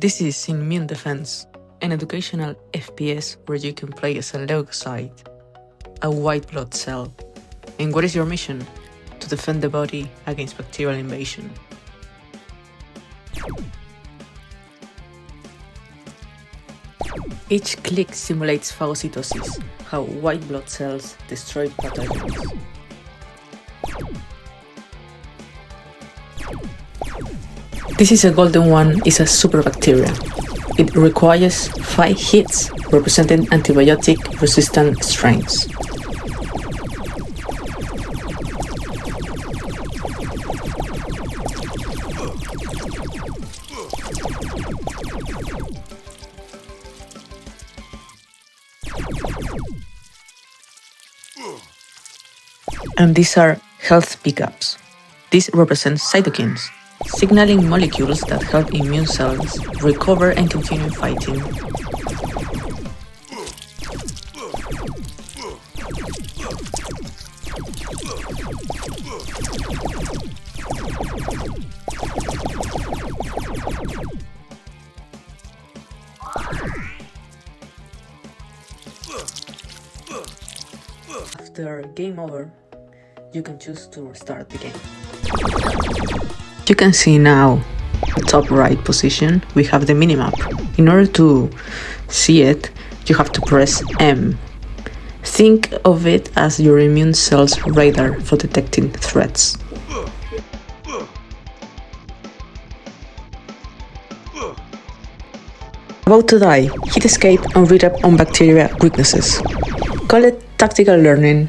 This is Immune Defense, an educational FPS where you can play as a leukocyte, a white blood cell. And what is your mission? To defend the body against bacterial invasion. Each click simulates phagocytosis, how white blood cells destroy pathogens. This is a golden one, is a superbacteria. It requires 5 hits, representing antibiotic-resistant strains. And these are health pickups. This represents cytokines, signaling molecules that help immune cells recover and continue fighting. After game over, you can choose to restart the game. You can see now, the top right position, we have the minimap. In order to see it, you have to press M. Think of it as your immune cell's radar for detecting threats. About to die, hit escape and read up on bacteria weaknesses. Call it tactical learning.